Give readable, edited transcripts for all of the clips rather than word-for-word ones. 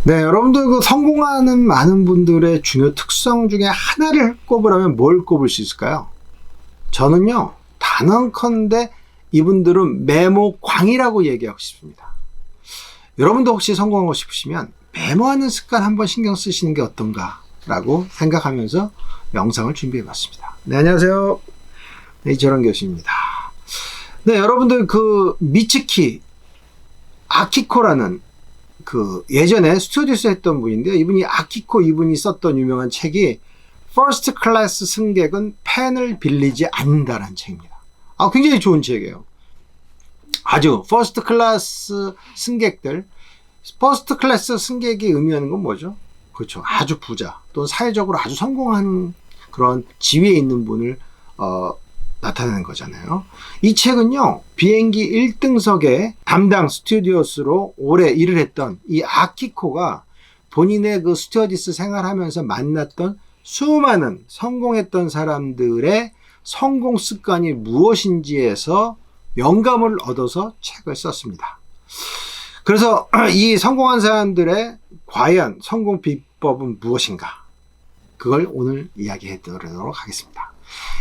네, 여러분들 성공하는 많은 분들의 중요 특성 중에 하나를 꼽으라면 뭘 꼽을 수 있을까요? 저는요, 단언컨대 이분들은 메모광이라고 얘기하고 싶습니다. 여러분도 혹시 성공하고 싶으시면 메모하는 습관 한번 신경 쓰시는 게 어떤가 라고 생각하면서 영상을 준비해 봤습니다. 네, 안녕하세요. 네, 이철원 교수입니다. 네, 여러분들 미츠키 아키코라는 예전에 스튜어디스 했던 분인데요. 이분이 썼던 유명한 책이 퍼스트 클래스 승객은 펜을 빌리지 않는다라는 책입니다. 굉장히 좋은 책이에요. 아주 퍼스트 클래스 승객이 의미하는 건 뭐죠? 그렇죠. 아주 부자 또는 사회적으로 아주 성공한 그런 지위에 있는 분을 나타내는 거잖아요. 이 책은요, 비행기 1등석에 담당 스튜어디스로 오래 일을 했던 이 아키코가 본인의 스튜어디스 생활하면서 만났던 수많은 성공했던 사람들의 성공 습관이 무엇인지에서 영감을 얻어서 책을 썼습니다. 그래서 이 성공한 사람들의 과연 성공 비법은 무엇인가? 그걸 오늘 이야기해 드리도록 하겠습니다.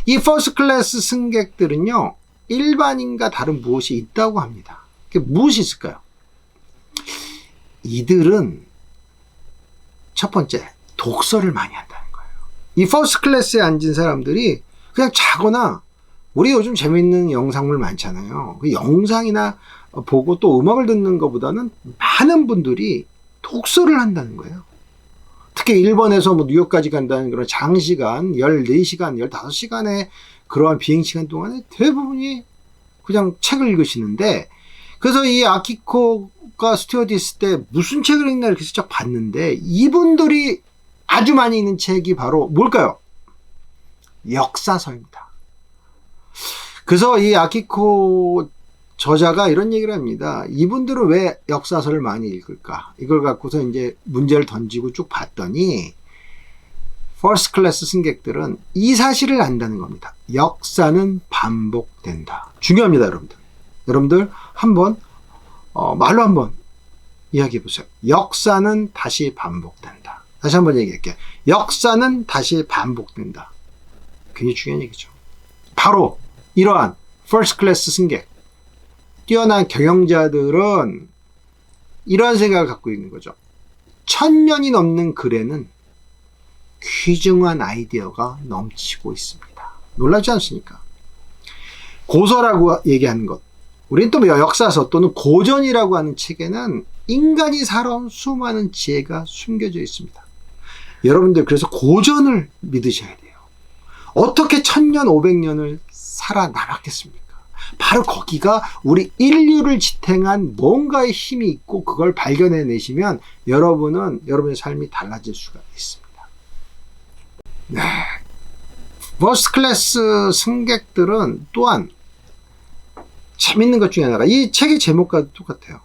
이 퍼스트 클래스 승객들은요, 일반인과 다른 무엇이 있다고 합니다. 그게 무엇이 있을까요? 이들은 첫 번째, 독서를 많이 한다는 거예요. 이 퍼스트 클래스에 앉은 사람들이 그냥 자거나, 우리 요즘 재밌는 영상물 많잖아요. 그 영상이나 보고 또 음악을 듣는 것보다는 많은 분들이 독서를 한다는 거예요. 특히 일본에서 뉴욕까지 간다는 그런 장시간, 14시간, 15시간의 그러한 비행시간 동안에 대부분이 그냥 책을 읽으시는데, 그래서 이 아키코가 스튜어디스 때 무슨 책을 읽나 이렇게 슬쩍 봤는데, 이분들이 아주 많이 읽는 책이 바로 뭘까요? 역사서입니다. 그래서 이 아키코 저자가 이런 얘기를 합니다. 이분들은 왜 역사서를 많이 읽을까? 이걸 갖고서 이제 문제를 던지고 쭉 봤더니, 퍼스트 클래스 승객들은 이 사실을 안다는 겁니다. 역사는 반복된다. 중요합니다, 여러분들. 여러분들 한번 말로 한번 이야기해 보세요. 역사는 다시 반복된다. 다시 한번 얘기할게요. 역사는 다시 반복된다. 굉장히 중요한 얘기죠. 바로 이러한 퍼스트 클래스 승객, 뛰어난 경영자들은 이러한 생각을 갖고 있는 거죠. 1000년이 넘는 글에는 귀중한 아이디어가 넘치고 있습니다. 놀랍지 않습니까? 고서라고 얘기하는 것, 우리는 또 역사서 또는 고전이라고 하는 책에는 인간이 살아온 수많은 지혜가 숨겨져 있습니다. 여러분들 그래서 고전을 믿으셔야 돼요. 어떻게 1000년, 500년을 살아남았겠습니까? 바로 거기가 우리 인류를 지탱한 뭔가의 힘이 있고, 그걸 발견해내시면 여러분의 삶이 달라질 수가 있습니다. 네. 퍼스트 클래스 승객들은 또한 재밌는 것 중에 하나가 이 책의 제목과 똑같아요.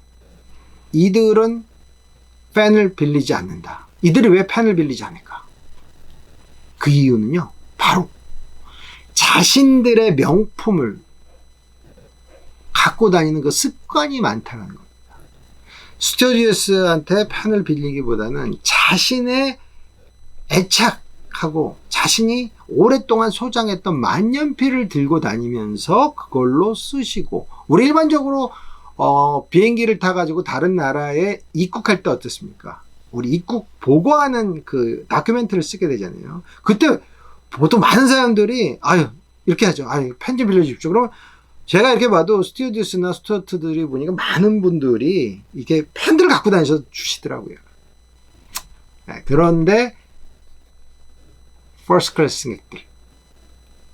이들은 펜을 빌리지 않는다. 이들이 왜 펜을 빌리지 않을까? 그 이유는요, 바로 자신들의 명품을 갖고 다니는 그 습관이 많다는 겁니다. 스튜어디스한테 펜을 빌리기보다는 자신의 애착하고 자신이 오랫동안 소장했던 만년필을 들고 다니면서 그걸로 쓰시고, 우리 일반적으로 비행기를 타가지고 다른 나라에 입국할 때 어떻습니까? 우리 입국 보고하는 그 다큐멘터리를 쓰게 되잖아요. 그때 보통 많은 사람들이 이렇게 하죠. 펜 좀 빌려주십시오. 그러면 제가 이렇게 봐도 스튜어디스나 스튜어트들이 보니까 많은 분들이 이렇게 펜들을 갖고 다니셔서 주시더라고요. 그런데 퍼스트 클래스 승객들,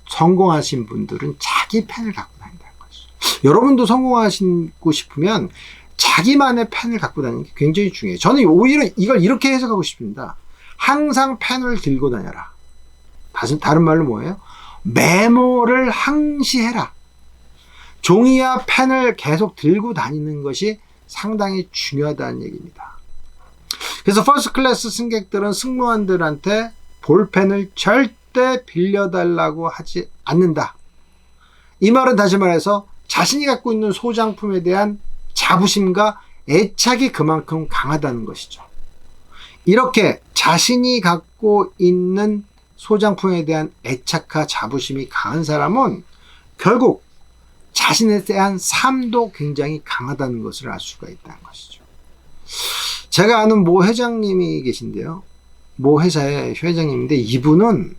성공하신 분들은 자기 펜을 갖고 다닌다는 거죠. 여러분도 성공하시고 싶으면 자기만의 펜을 갖고 다니는 게 굉장히 중요해요. 저는 오히려 이걸 이렇게 해석하고 싶습니다. 항상 펜을 들고 다녀라. 다른 말로 뭐예요? 메모를 항시해라. 종이와 펜을 계속 들고 다니는 것이 상당히 중요하다는 얘기입니다. 그래서 퍼스트 클래스 승객들은 승무원들한테 볼펜을 절대 빌려달라고 하지 않는다. 이 말은 다시 말해서 자신이 갖고 있는 소장품에 대한 자부심과 애착이 그만큼 강하다는 것이죠. 이렇게 자신이 갖고 있는 소장품에 대한 애착과 자부심이 강한 사람은 결국 자신에 대한 삶도 굉장히 강하다는 것을 알 수가 있다는 것이죠. 제가 아는 모 회장님이 계신데요. 모 회사의 회장님인데 이분은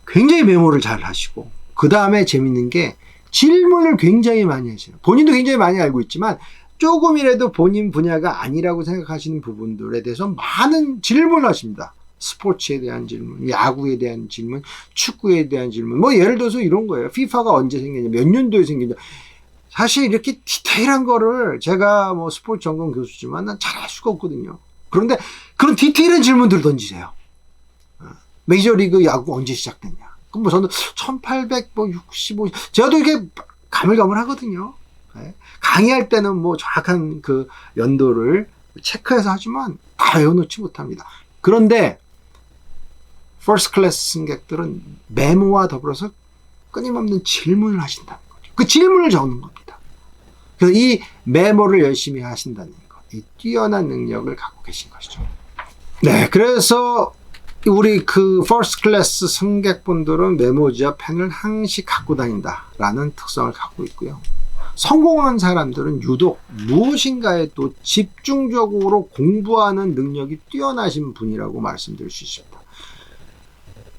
굉장히 메모를 잘 하시고 그 다음에 재밌는 게 질문을 굉장히 많이 하시요. 본인도 굉장히 많이 알고 있지만 조금이라도 본인 분야가 아니라고 생각하시는 부분들에 대해서 많은 질문을 하십니다. 스포츠에 대한 질문, 야구에 대한 질문, 축구에 대한 질문. 뭐 예를 들어서 이런 거예요. FIFA가 언제 생겼냐, 몇 년도에 생겼냐. 사실 이렇게 디테일한 거를 제가 뭐 스포츠 전공 교수지만 난 잘할 수가 없거든요. 그런데 그런 디테일한 질문들을 던지세요. 메이저리그 야구 언제 시작됐냐. 그럼 뭐 저는 1865, 제가도 이게 가물가물하거든요. 강의할 때는 뭐 정확한 그 연도를 체크해서 하지만 다 외워놓지 못합니다. 그런데 퍼스트 클래스 승객들은 메모와 더불어서 끊임없는 질문을 하신다는 거죠. 그 질문을 적는 겁니다. 그래서 이 메모를 열심히 하신다는 것, 이 뛰어난 능력을 갖고 계신 것이죠. 네, 그래서 우리 그 퍼스트 클래스 승객분들은 메모지와 펜을 항시 갖고 다닌다라는 특성을 갖고 있고요. 성공한 사람들은 유독 무엇인가에 또 집중적으로 공부하는 능력이 뛰어나신 분이라고 말씀드릴 수 있습니다.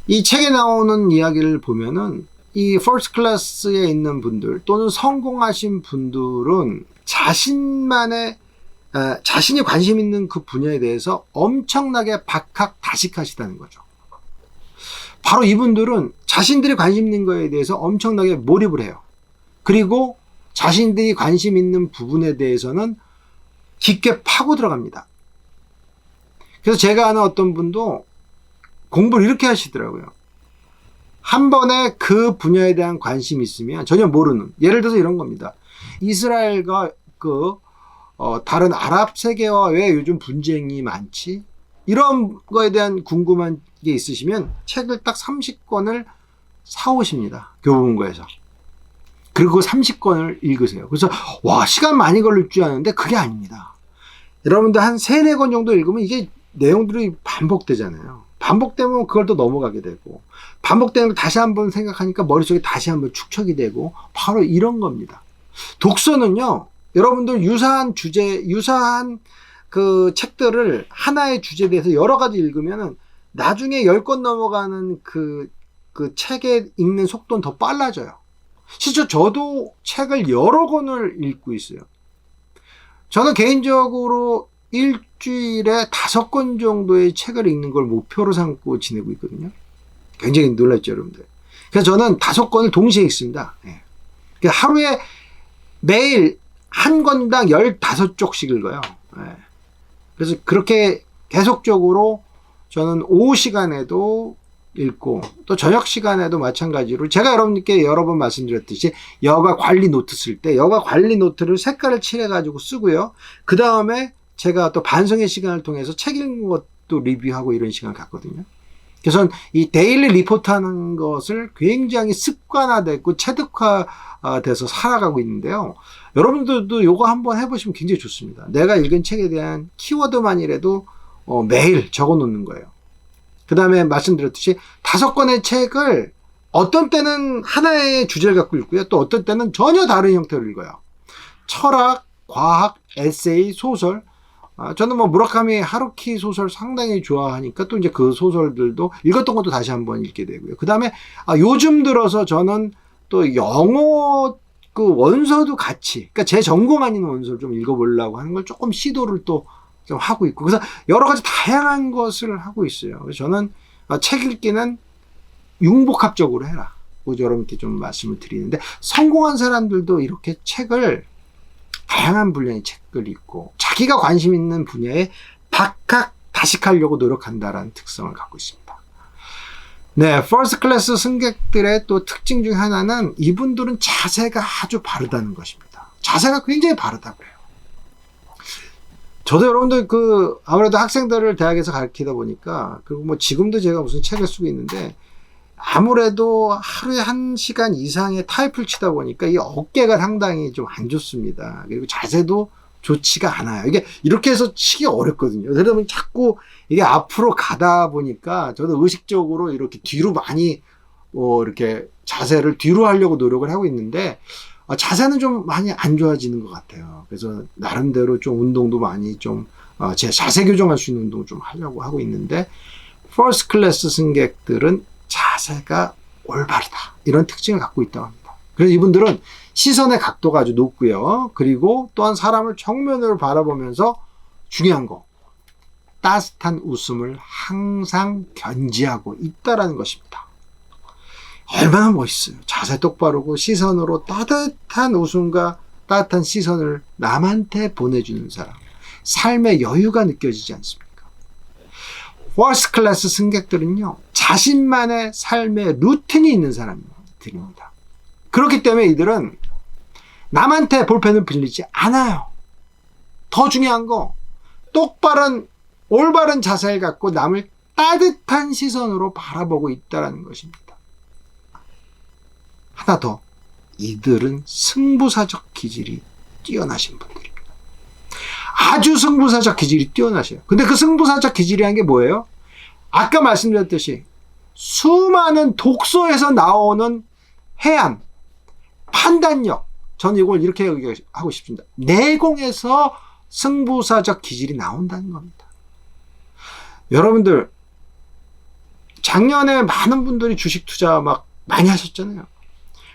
이 책에 나오는 이야기를 보면은 이 퍼스트 클래스에 있는 분들 또는 성공하신 분들은 자신이 관심 있는 그 분야에 대해서 엄청나게 박학다식하시다는 거죠. 바로 이분들은 자신들이 관심 있는 거에 대해서 엄청나게 몰입을 해요. 그리고 자신들이 관심 있는 부분에 대해서는 깊게 파고 들어갑니다. 그래서 제가 아는 어떤 분도 공부를 이렇게 하시더라고요. 한 번에 그 분야에 대한 관심이 있으면 전혀 모르는, 예를 들어서 이런 겁니다. 이스라엘과 다른 아랍 세계와 왜 요즘 분쟁이 많지? 이런 거에 대한 궁금한 게 있으시면 책을 딱 30권을 사오십니다. 교보문고에서. 그리고 30권을 읽으세요. 그래서 와, 시간 많이 걸릴 줄 아는데 그게 아닙니다. 여러분들 한 3-4권 정도 읽으면 이게 내용들이 반복되잖아요. 반복되면 그걸 또 넘어가게 되고, 반복되는 걸 다시 한번 생각하니까 머릿속에 다시 한번 축적이 되고, 바로 이런 겁니다. 독서는요, 여러분들 유사한 그 책들을 하나의 주제에 대해서 여러 가지 읽으면은 나중에 10권 넘어가는 그 책의 읽는 속도는 더 빨라져요. 실제 저도 책을 여러 권을 읽고 있어요. 저는 개인적으로 일주일에 5권 정도의 책을 읽는 걸 목표로 삼고 지내고 있거든요. 굉장히 놀랐죠, 여러분들. 그래서 저는 5권을 동시에 읽습니다. 하루에 매일 한 권당 15쪽씩 읽어요. 그래서 그렇게 계속적으로 저는 오후 시간에도 읽고 또 저녁 시간에도 마찬가지로 제가 여러분께 여러 번 말씀드렸듯이 여가 관리 노트 쓸 때 여가 관리 노트를 색깔을 칠해 가지고 쓰고요. 그 다음에 제가 또 반성의 시간을 통해서 책 읽는 것도 리뷰하고 이런 시간을 갖거든요. 그래서 이 데일리 리포트 하는 것을 굉장히 습관화되고 체득화돼서 살아가고 있는데요. 여러분들도 이거 한번 해보시면 굉장히 좋습니다. 내가 읽은 책에 대한 키워드만이라도 매일 적어 놓는 거예요. 그 다음에 말씀드렸듯이 5권의 책을 어떤 때는 하나의 주제를 갖고 읽고요. 또 어떤 때는 전혀 다른 형태로 읽어요. 철학, 과학, 에세이, 소설. 저는 뭐 무라카미 하루키 소설 상당히 좋아하니까 또 이제 그 소설들도 읽었던 것도 다시 한번 읽게 되고요. 그 다음에 요즘 들어서 저는 또 영어 그 원서도 같이, 그러니까 제 전공 아닌 원서를 좀 읽어보려고 하는 걸 조금 시도를 또 좀 하고 있고, 그래서 여러 가지 다양한 것을 하고 있어요. 그래서 저는 책 읽기는 융복합적으로 해라. 여러분께 좀 말씀을 드리는데, 성공한 사람들도 이렇게 책을, 다양한 분야의 책을 읽고, 자기가 관심 있는 분야에 박학다식하려고 노력한다라는 특성을 갖고 있습니다. 네, 퍼스트 클래스 승객들의 또 특징 중 하나는 이분들은 자세가 아주 바르다는 것입니다. 자세가 굉장히 바르다고 해요. 저도 여러분들 아무래도 학생들을 대학에서 가르치다 보니까, 그리고 뭐 지금도 제가 무슨 책을 쓰고 있는데, 아무래도 하루에 1시간 이상의 타이프를 치다 보니까 이 어깨가 상당히 좀 안 좋습니다. 그리고 자세도 좋지가 않아요. 이게 이렇게 해서 치기 어렵거든요. 그러면 자꾸 이게 앞으로 가다 보니까 저도 의식적으로 이렇게 뒤로 많이 이렇게 자세를 뒤로 하려고 노력을 하고 있는데 자세는 좀 많이 안 좋아지는 것 같아요. 그래서 나름대로 좀 운동도 많이 좀 제 자세 교정할 수 있는 운동을 좀 하려고 하고 있는데 퍼스트 클래스 승객들은 자세가 올바르다 이런 특징을 갖고 있다고 합니다. 그래서 이분들은 시선의 각도가 아주 높고요. 그리고 또한 사람을 정면으로 바라보면서 중요한 거 따뜻한 웃음을 항상 견지하고 있다라는 것입니다. 얼마나 멋있어요. 자세 똑바르고 시선으로 따뜻한 웃음과 따뜻한 시선을 남한테 보내주는 사람. 삶의 여유가 느껴지지 않습니까? 퍼스트 클래스 승객들은요. 자신만의 삶의 루틴이 있는 사람들입니다. 그렇기 때문에 이들은 남한테 볼펜을 빌리지 않아요. 더 중요한 거 똑바른 올바른 자세를 갖고 남을 따뜻한 시선으로 바라보고 있다는 것입니다. 하나 더, 이들은 승부사적 기질이 뛰어나신 분들입니다. 아주 승부사적 기질이 뛰어나셔요. 근데 그 승부사적 기질이라는 게 뭐예요? 아까 말씀드렸듯이 수많은 독서에서 나오는 해안, 판단력, 저는 이걸 이렇게 하고 싶습니다. 내공에서 승부사적 기질이 나온다는 겁니다. 여러분들 작년에 많은 분들이 주식 투자 막 많이 하셨잖아요.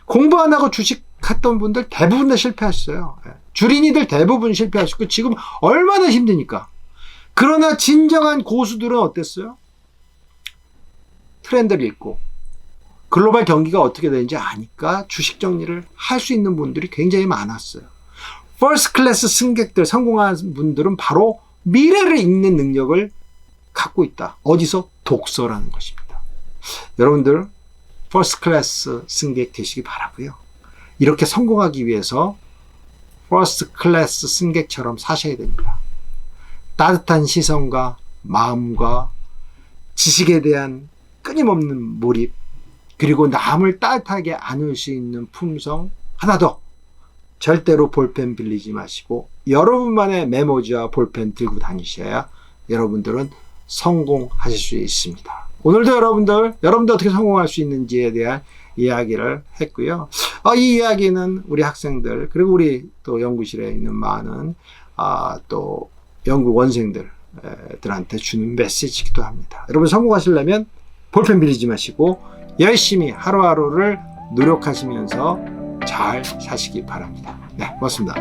공부 안 하고 주식 했던 분들 대부분 다 실패하셨어요. 주린이들 대부분 실패하셨고 지금 얼마나 힘드니까. 그러나 진정한 고수들은 어땠어요? 트렌드를 읽고 글로벌 경기가 어떻게 되는지 아니까 주식 정리를 할 수 있는 분들이 굉장히 많았어요. 퍼스트 클래스 승객들, 성공한 분들은 바로 미래를 읽는 능력을 갖고 있다. 어디서? 독서라는 것입니다. 여러분들 퍼스트 클래스 승객 되시기 바라고요. 이렇게 성공하기 위해서 퍼스트 클래스 승객처럼 사셔야 됩니다. 따뜻한 시선과 마음과 지식에 대한 끊임없는 몰입, 그리고 남을 따뜻하게 안을 수 있는 품성. 하나 더, 절대로 볼펜 빌리지 마시고 여러분만의 메모지와 볼펜 들고 다니셔야 여러분들은 성공하실 수 있습니다. 오늘도 여러분들 어떻게 성공할 수 있는지에 대한 이야기를 했고요. 이 이야기는 우리 학생들 그리고 우리 또 연구실에 있는 많은 또 연구원생들한테 주는 메시지이기도 합니다. 여러분 성공하시려면 볼펜 빌리지 마시고 열심히 하루하루를 노력하시면서 잘 사시기 바랍니다. 네, 고맙습니다.